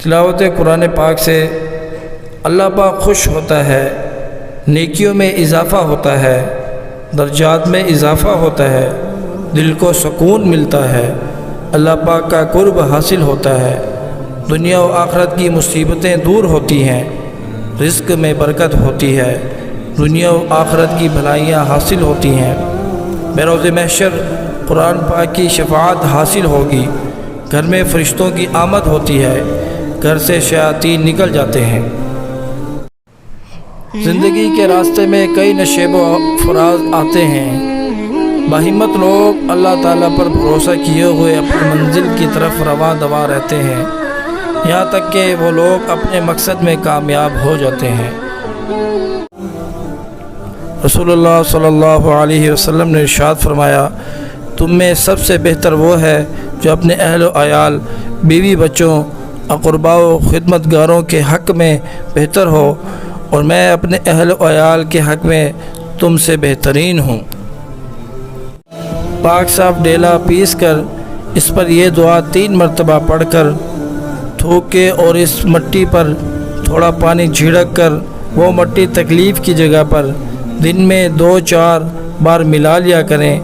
تلاوت قرآن پاک سے اللہ پاک خوش ہوتا ہے، نیکیوں میں اضافہ ہوتا ہے، درجات میں اضافہ ہوتا ہے، دل کو سکون ملتا ہے، اللہ پاک کا قرب حاصل ہوتا ہے، دنیا و آخرت کی مصیبتیں دور ہوتی ہیں، رزق میں برکت ہوتی ہے، دنیا و آخرت کی بھلائیاں حاصل ہوتی ہیں، بروز محشر قرآن پاک کی شفاعت حاصل ہوگی، گھر میں فرشتوں کی آمد ہوتی ہے، گھر سے شیاطین نکل جاتے ہیں۔ زندگی کے راستے میں کئی نشیب و فراز آتے ہیں، باہمت لوگ اللہ تعالیٰ پر بھروسہ کیے ہوئے اپنی منزل کی طرف رواں دواں رہتے ہیں، یہاں تک کہ وہ لوگ اپنے مقصد میں کامیاب ہو جاتے ہیں۔ رسول اللہ صلی اللہ علیہ وسلم نے ارشاد فرمایا، تم میں سب سے بہتر وہ ہے جو اپنے اہل و عیال، بیوی بچوں، اقرباء و خدمتگاروں کے حق میں بہتر ہو، اور میں اپنے اہل و عیال کے حق میں تم سے بہترین ہوں۔ پاک صاف ڈیلا پیس کر اس پر یہ دعا 3 مرتبہ پڑھ کر تھوک کے اور اس مٹی پر تھوڑا پانی جھڑک کر وہ مٹی تکلیف کی جگہ پر دن میں 2-4 بار ملا لیا کریں،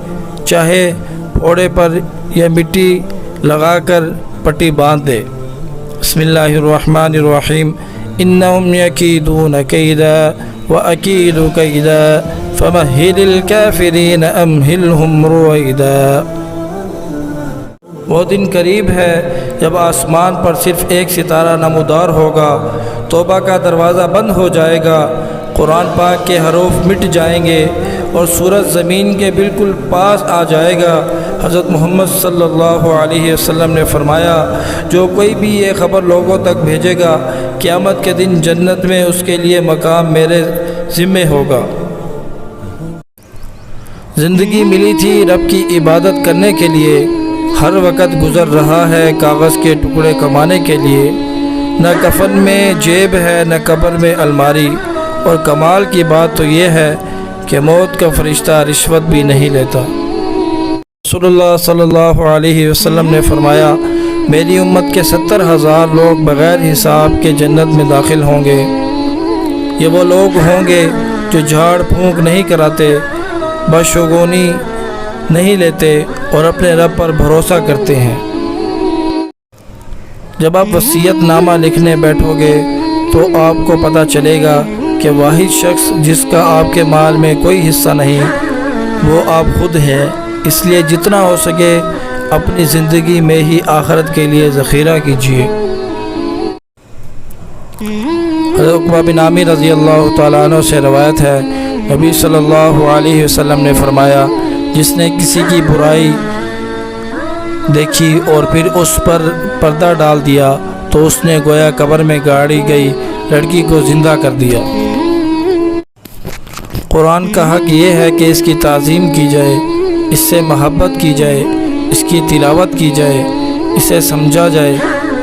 چاہے پھوڑے پر یا مٹی لگا کر پٹی باندھ دے۔ بسم اللہ الرحمن الرحیم، انہم یکیدون کیدا واکید کیدا فمہل الکافرین امہلہم رویدا۔ وہ دن قریب ہے جب آسمان پر صرف ایک ستارہ نمودار ہوگا، توبہ کا دروازہ بند ہو جائے گا، قرآن پاک کے حروف مٹ جائیں گے اور سورج زمین کے بالکل پاس آ جائے گا۔ حضرت محمد صلی اللہ علیہ وسلم نے فرمایا، جو کوئی بھی یہ خبر لوگوں تک بھیجے گا، قیامت کے دن جنت میں اس کے لیے مقام میرے ذمہ ہوگا۔ زندگی ملی تھی رب کی عبادت کرنے کے لیے، ہر وقت گزر رہا ہے کاغذ کے ٹکڑے کمانے کے لیے، نہ کفن میں جیب ہے نہ قبر میں الماری، اور کمال کی بات تو یہ ہے کہ موت کا فرشتہ رشوت بھی نہیں لیتا۔ رسول اللہ صلی اللہ علیہ وسلم نے فرمایا، میری امت کے 70,000 لوگ بغیر حساب کے جنت میں داخل ہوں گے۔ یہ وہ لوگ ہوں گے جو جھاڑ پھونک نہیں کراتے، بشگونی نہیں لیتے اور اپنے رب پر بھروسہ کرتے ہیں۔ جب آپ وصیت نامہ لکھنے بیٹھو گے تو آپ کو پتہ چلے گا کہ واحد شخص جس کا آپ کے مال میں کوئی حصہ نہیں وہ آپ خود ہیں، اس لیے جتنا ہو سکے اپنی زندگی میں ہی آخرت کے لیے ذخیرہ کیجیے۔ حضرت عقبہ بن عامر رضی اللہ تعالیٰ عنہ سے روایت ہے، نبی صلی اللہ علیہ وسلم نے فرمایا، جس نے کسی کی برائی دیکھی اور پھر اس پر پردہ ڈال دیا تو اس نے گویا قبر میں گاڑی گئی لڑکی کو زندہ کر دیا۔ قرآن کا حق یہ ہے کہ اس کی تعظیم کی جائے، اس سے محبت کی جائے، اس کی تلاوت کی جائے، اسے سمجھا جائے،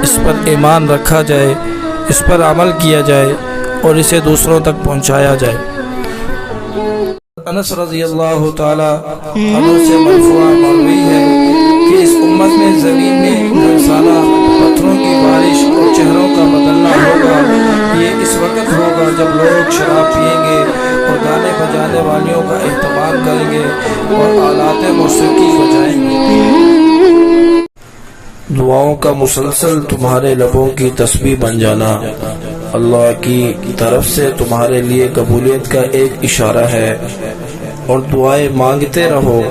اس پر ایمان رکھا جائے، اس پر عمل کیا جائے اور اسے دوسروں تک پہنچایا جائے۔ انس رضی اللہ تعالی عنہ سے مرفوعاً مروی ہے کہ اس امت میں زمین میں برسانہ پتھروں کی بارش اور چہروں کا بدلنا ہوگا۔ یہ اس وقت ہوگا جب لوگ شراب پیئیں گے اور گانے بجانے والیوں کا اہتمام کریں گے اور آلات موسیقی بجائیں گے۔ دعاؤں کا مسلسل تمہارے لبوں کی تسبیح بن جانا اللہ کی طرف سے تمہارے لیے قبولیت کا ایک اشارہ ہے، اور دعائیں مانگتے رہو،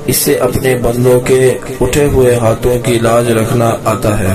اس سے اپنے بندوں کے اٹھے ہوئے ہاتھوں کی لاج رکھنا آتا ہے۔